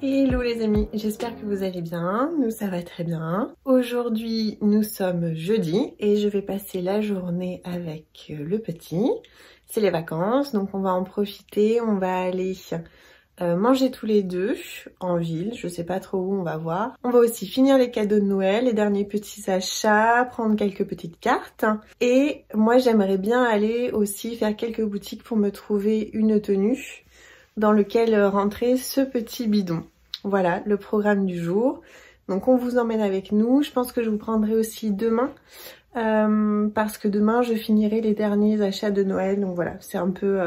Hello les amis, j'espère que vous allez bien, nous ça va très bien. Aujourd'hui nous sommes jeudi et je vais passer la journée avec le petit. C'est les vacances donc on va en profiter, on va aller manger tous les deux en ville, je sais pas trop où, on va voir. On va aussi finir les cadeaux de Noël, les derniers petits achats, prendre quelques petites cartes. Et moi j'aimerais bien aller aussi faire quelques boutiques pour me trouver une tenue dans lequel rentrer ce petit bidon. Voilà le programme du jour. Donc on vous emmène avec nous. Je pense que je vous prendrai aussi demain parce que demain je finirai les derniers achats de Noël. Donc voilà, c'est un peu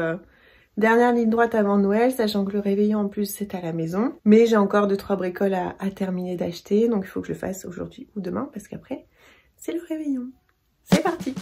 dernière ligne droite avant Noël, sachant que le réveillon en plus c'est à la maison. Mais j'ai encore 2-3 bricoles à terminer d'acheter, donc il faut que je le fasse aujourd'hui ou demain parce qu'après c'est le réveillon. C'est parti!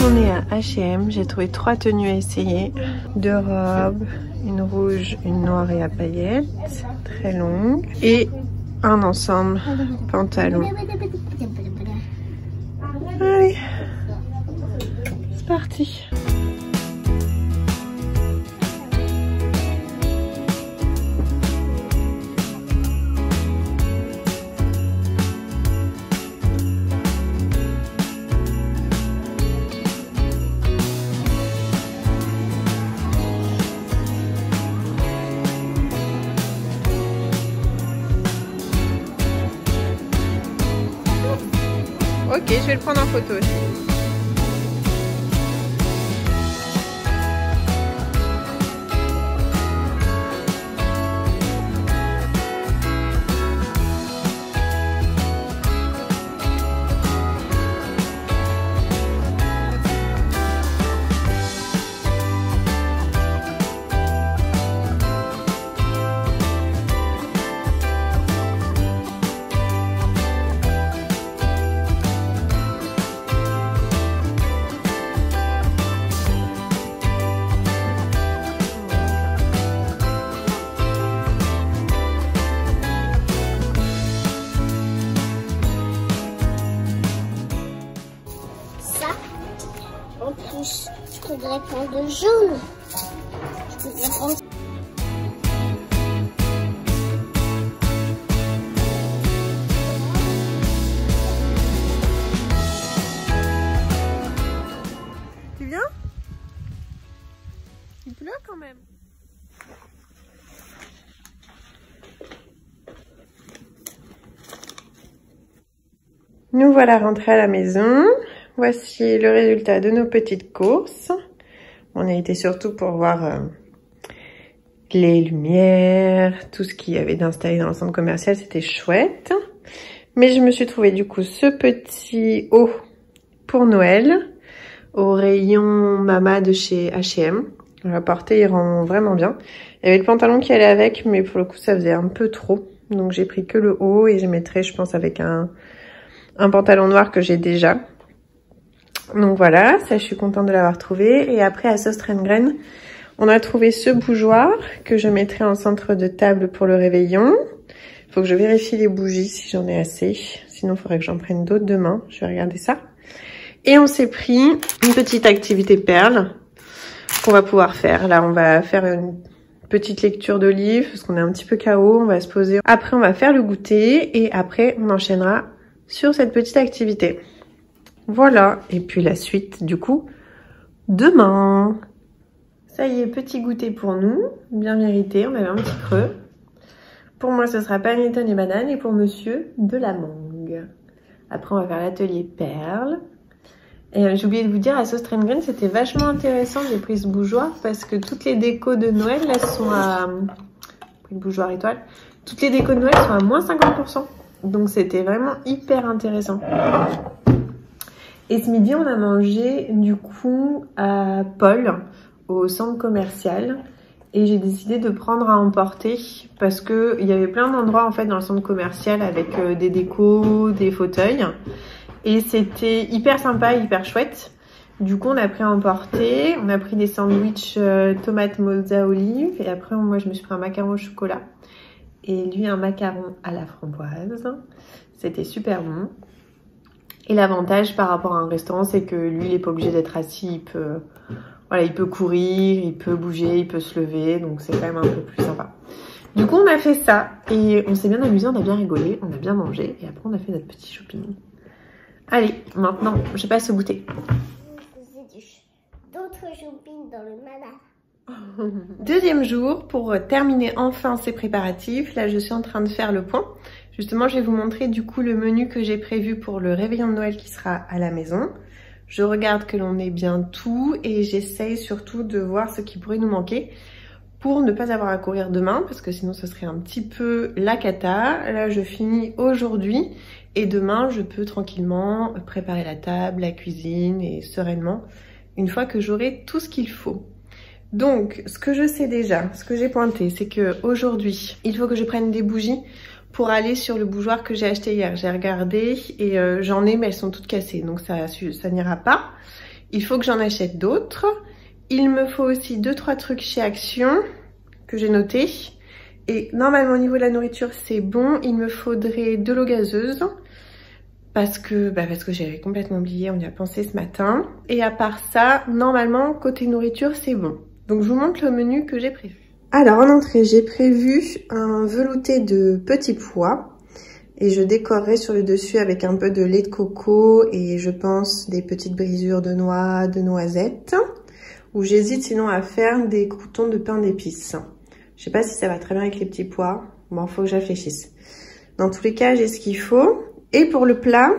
On est à H&M, j'ai trouvé 3 tenues à essayer. 2 robes, une rouge, une noire et à paillettes, très longue. Et un ensemble pantalon. Allez, c'est parti. Ok, je vais le prendre en photo aussi. Je voudrais prendre le jaune. Je voudrais prendre... Tu viens? Il pleut quand même. Nous voilà rentrés à la maison. Voici le résultat de nos petites courses. On a été surtout pour voir les lumières, tout ce qu'il y avait d'installé dans l'ensemble commercial, c'était chouette. Mais je me suis trouvé du coup ce petit haut pour Noël au rayon Mama de chez H&M. On l'a porté, il rend vraiment bien. Il y avait le pantalon qui allait avec, mais pour le coup ça faisait un peu trop. Donc j'ai pris que le haut et je mettrai, je pense, avec un pantalon noir que j'ai déjà. Donc voilà, ça je suis contente de l'avoir trouvé. Et après à Söstrengren, on a trouvé ce bougeoir que je mettrai en centre de table pour le réveillon. Faut que je vérifie les bougies si j'en ai assez. Sinon, il faudrait que j'en prenne d'autres demain. Je vais regarder ça. Et on s'est pris une petite activité perle qu'on va pouvoir faire. Là, on va faire une petite lecture de livre parce qu'on est un petit peu KO. On va se poser. Après, on va faire le goûter et après, on enchaînera sur cette petite activité. Voilà. Et puis la suite, du coup, demain. Ça y est, petit goûter pour nous. Bien mérité. On avait un petit creux. Pour moi, ce sera panettone et banane et pour monsieur, de la mangue. Après, on va faire l'atelier perles. Et j'ai oublié de vous dire, à Sauce Train Green, c'était vachement intéressant. J'ai pris ce bougeoir parce que toutes les décos de Noël, là, sont à... J'ai pris le bougeoir étoile. Toutes les décos de Noël sont à moins 50%. Donc, c'était vraiment hyper intéressant. Et ce midi, on a mangé, du coup, à Paul, au centre commercial. Et j'ai décidé de prendre à emporter parce que il y avait plein d'endroits en fait dans le centre commercial avec des décos, des fauteuils. Et c'était hyper sympa, hyper chouette. Du coup, on a pris à emporter. On a pris des sandwichs tomates mozza olive. Et après, moi, je me suis pris un macaron au chocolat. Et lui, un macaron à la framboise. C'était super bon. Et l'avantage par rapport à un restaurant, c'est que lui, il n'est pas obligé d'être assis. Il peut... Voilà, il peut courir, il peut bouger, il peut se lever, donc c'est quand même un peu plus sympa. Du coup, on a fait ça et on s'est bien amusé, on a bien rigolé, on a bien mangé et après on a fait notre petit shopping. Allez, maintenant, je passe au goûter. D'autres shopping dans le malade. Deuxième jour pour terminer enfin ces préparatifs. Là, je suis en train de faire le point. Justement, je vais vous montrer du coup le menu que j'ai prévu pour le réveillon de Noël qui sera à la maison. Je regarde que l'on ait bien tout et j'essaye surtout de voir ce qui pourrait nous manquer pour ne pas avoir à courir demain parce que sinon ce serait un petit peu la cata. Là, je finis aujourd'hui et demain, je peux tranquillement préparer la table, la cuisine et sereinement une fois que j'aurai tout ce qu'il faut. Donc, ce que je sais déjà, ce que j'ai pointé, c'est que aujourd'hui, il faut que je prenne des bougies pour aller sur le bougeoir que j'ai acheté hier. J'ai regardé et j'en ai, mais elles sont toutes cassées, donc ça n'ira pas. Il faut que j'en achète d'autres. Il me faut aussi 2-3 trucs chez Action que j'ai notés. Et normalement, au niveau de la nourriture, c'est bon. Il me faudrait de l'eau gazeuse parce que j'avais complètement oublié, on y a pensé ce matin. Et à part ça, normalement, côté nourriture, c'est bon. Donc, je vous montre le menu que j'ai prévu. Alors en entrée, j'ai prévu un velouté de petits pois et je décorerai sur le dessus avec un peu de lait de coco et je pense des petites brisures de noix, de noisettes. Ou j'hésite sinon à faire des croûtons de pain d'épices. Je sais pas si ça va très bien avec les petits pois. Bon, faut que je réfléchisse. Dans tous les cas, j'ai ce qu'il faut. Et pour le plat,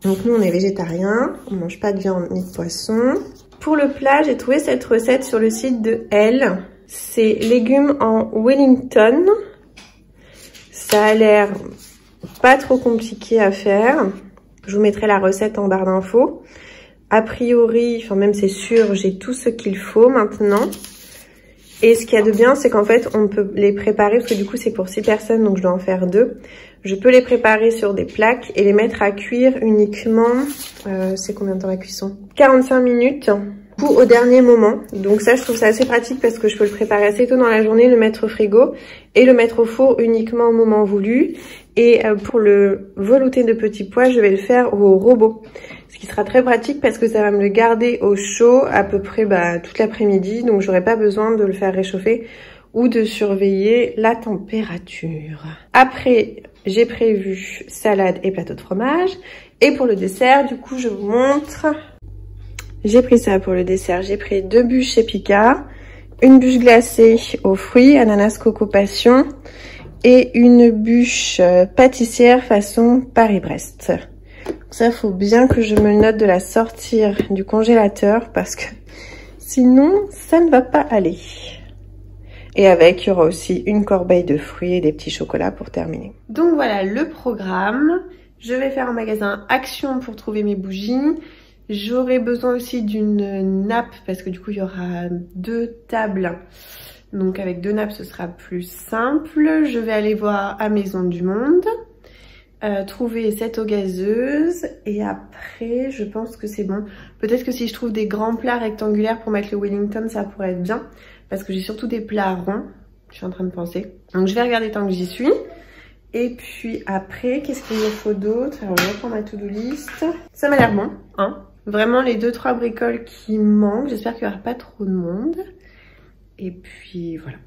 donc nous on est végétarien, on mange pas de viande ni de poisson. Pour le plat, j'ai trouvé cette recette sur le site de Elle. C'est légumes en Wellington. Ça a l'air pas trop compliqué à faire. Je vous mettrai la recette en barre d'infos. A priori, enfin même c'est sûr, j'ai tout ce qu'il faut maintenant. Et ce qu'il y a de bien, c'est qu'en fait, on peut les préparer, parce que du coup, c'est pour 6 personnes, donc je dois en faire 2. Je peux les préparer sur des plaques et les mettre à cuire uniquement, c'est combien de temps la cuisson? 45 minutes. Au dernier moment. Donc ça, je trouve ça assez pratique parce que je peux le préparer assez tôt dans la journée, le mettre au frigo et le mettre au four uniquement au moment voulu. Et pour le velouté de petits pois, je vais le faire au robot. Ce qui sera très pratique parce que ça va me le garder au chaud à peu près toute l'après-midi. Donc j'aurai pas besoin de le faire réchauffer ou de surveiller la température. Après, j'ai prévu salade et plateau de fromage. Et pour le dessert, du coup, je vous montre... J'ai pris ça pour le dessert. J'ai pris 2 bûches chez Picard, une bûche glacée aux fruits, ananas, coco, passion, et une bûche pâtissière façon Paris-Brest. Ça, faut bien que je me le note de la sortir du congélateur parce que sinon, ça ne va pas aller. Et avec, il y aura aussi une corbeille de fruits et des petits chocolats pour terminer. Donc voilà le programme. Je vais faire un magasin Action pour trouver mes bougies. J'aurai besoin aussi d'une nappe parce que du coup il y aura 2 tables. Donc avec 2 nappes ce sera plus simple. Je vais aller voir à Maison du Monde. Trouver cette eau gazeuse. Et après je pense que c'est bon. Peut-être que si je trouve des grands plats rectangulaires pour mettre le Wellington ça pourrait être bien. Parce que j'ai surtout des plats ronds. Je suis en train de penser. Donc je vais regarder tant que j'y suis. Et puis après, qu'est-ce qu'il me faut d'autre? Alors je reprends ma to-do list. Ça m'a l'air bon, hein. Vraiment les 2-3 bricoles qui manquent. J'espère qu'il n'y aura pas trop de monde. Et puis voilà.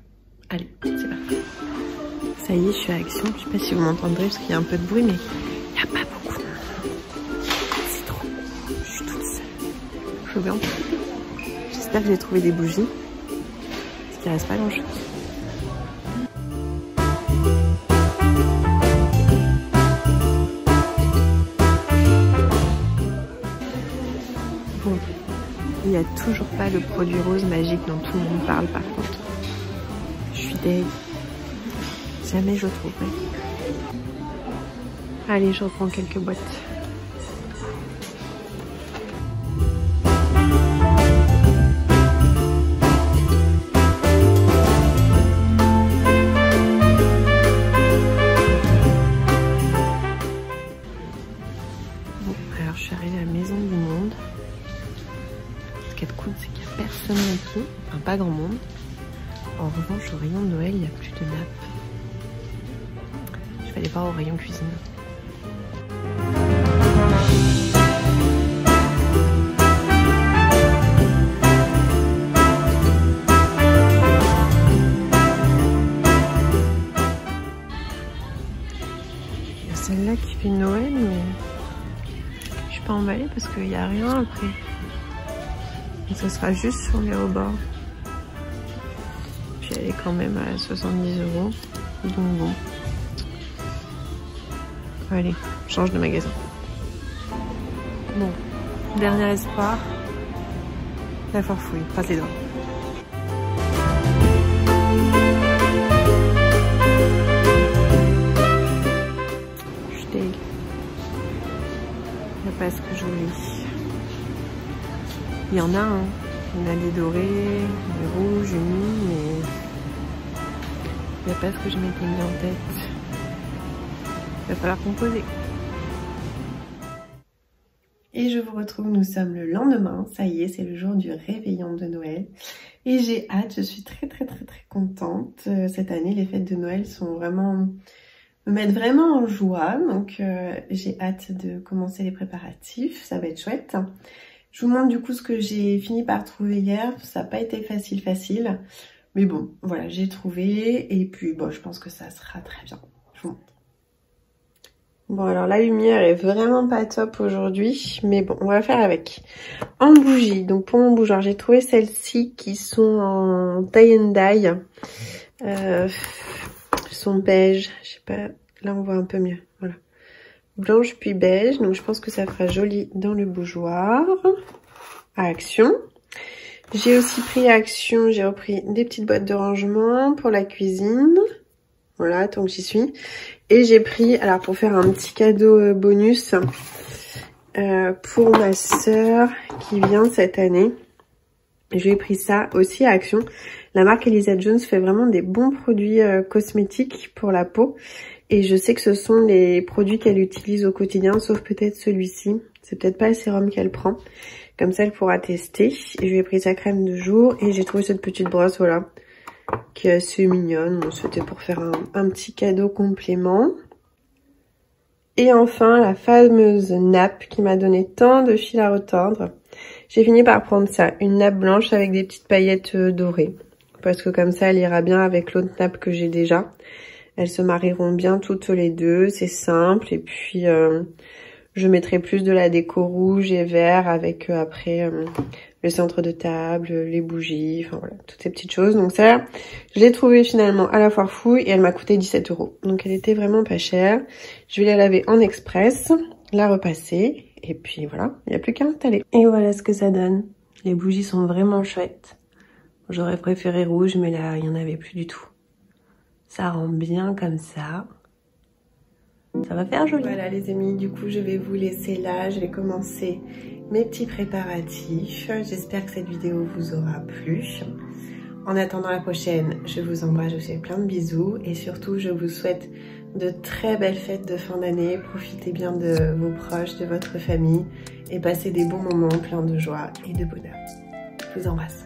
Allez, c'est parti. Ça y est, je suis à Action. Je sais pas si vous m'entendrez parce qu'il y a un peu de bruit, mais il n'y a pas beaucoup. C'est trop. Je suis toute seule. Je vais en profiter. J'espère que j'ai trouvé des bougies. Parce qu'il ne reste pas grand chose. Bon, il n'y a toujours pas le produit rose magique dont tout le monde parle par contre. Je suis deg. Jamais je le trouverai. Allez, je reprends quelques boîtes. Bon, alors je suis arrivée à la Maison du Monde. Ce qui est cool, c'est qu'il n'y a personne non plus. Enfin, pas grand monde. En revanche, au rayon de Noël, il n'y a plus de nappes. Je vais aller voir au rayon cuisine. Il y a celle-là qui fait Noël, mais je suis pas emballée parce qu'il n'y a rien après. Donc ça sera juste sur les rebords. Puis elle est quand même à 70 €. Donc bon. Allez, change de magasin. Bon, dernier espoir. La farfouille, passe les doigts. Je suis deg. Il n'y a pas ce que je voulais. Il y en a, hein. Il y en a des dorés, des rouges, unis, mais il n'y a pas ce que je m'étais mis en tête. Il va falloir composer. Et je vous retrouve, nous sommes le lendemain, ça y est, c'est le jour du réveillon de Noël. Et j'ai hâte, je suis très contente. Cette année, les fêtes de Noël sont vraiment, me mettent vraiment en joie. Donc j'ai hâte de commencer les préparatifs, ça va être chouette. Je vous montre du coup ce que j'ai fini par trouver hier. Ça n'a pas été facile. Mais bon, voilà, j'ai trouvé. Et puis bon, je pense que ça sera très bien. Je vous montre. Bon, alors la lumière est vraiment pas top aujourd'hui, mais bon, on va faire avec. En bougie, donc pour mon bougeoir, j'ai trouvé celles-ci qui sont en tie and dye. Elles sont beige, je sais pas, là on voit un peu mieux, voilà. Blanche puis beige, donc je pense que ça fera joli dans le bougeoir. À Action. J'ai aussi pris à Action, j'ai repris des petites boîtes de rangement pour la cuisine. Voilà, tant que j'y suis. Et j'ai pris, alors pour faire un petit cadeau bonus pour ma sœur qui vient cette année. Je lui ai pris ça aussi à Action. La marque Elisa Jones fait vraiment des bons produits cosmétiques pour la peau. Et je sais que ce sont les produits qu'elle utilise au quotidien, sauf peut-être celui-ci. C'est peut-être pas le sérum qu'elle prend. Comme ça, elle pourra tester. Et je lui ai pris sa crème de jour et j'ai trouvé cette petite brosse, voilà, qui est assez mignonne. Bon, c'était pour faire un petit cadeau complément. Et enfin, la fameuse nappe qui m'a donné tant de fil à retordre. J'ai fini par prendre ça, une nappe blanche avec des petites paillettes dorées. Parce que comme ça, elle ira bien avec l'autre nappe que j'ai déjà. Elles se marieront bien toutes les deux, c'est simple. Et puis, je mettrai plus de la déco rouge et vert avec après le centre de table, les bougies, enfin voilà, toutes ces petites choses. Donc ça, je l'ai trouvée finalement à la foire fouille et elle m'a coûté 17 €. Donc elle était vraiment pas chère. Je vais la laver en express, la repasser et puis voilà, il n'y a plus qu'à installer. Et voilà ce que ça donne. Les bougies sont vraiment chouettes. J'aurais préféré rouge, mais là, il n'y en avait plus du tout. Ça rend bien comme ça. Ça va faire joli. Voilà les amis, du coup je vais vous laisser là. Je vais commencer mes petits préparatifs. J'espère que cette vidéo vous aura plu. En attendant la prochaine, je vous embrasse, je vous fais plein de bisous. Et surtout, je vous souhaite de très belles fêtes de fin d'année. Profitez bien de vos proches, de votre famille. Et passez des bons moments pleins de joie et de bonheur. Je vous embrasse.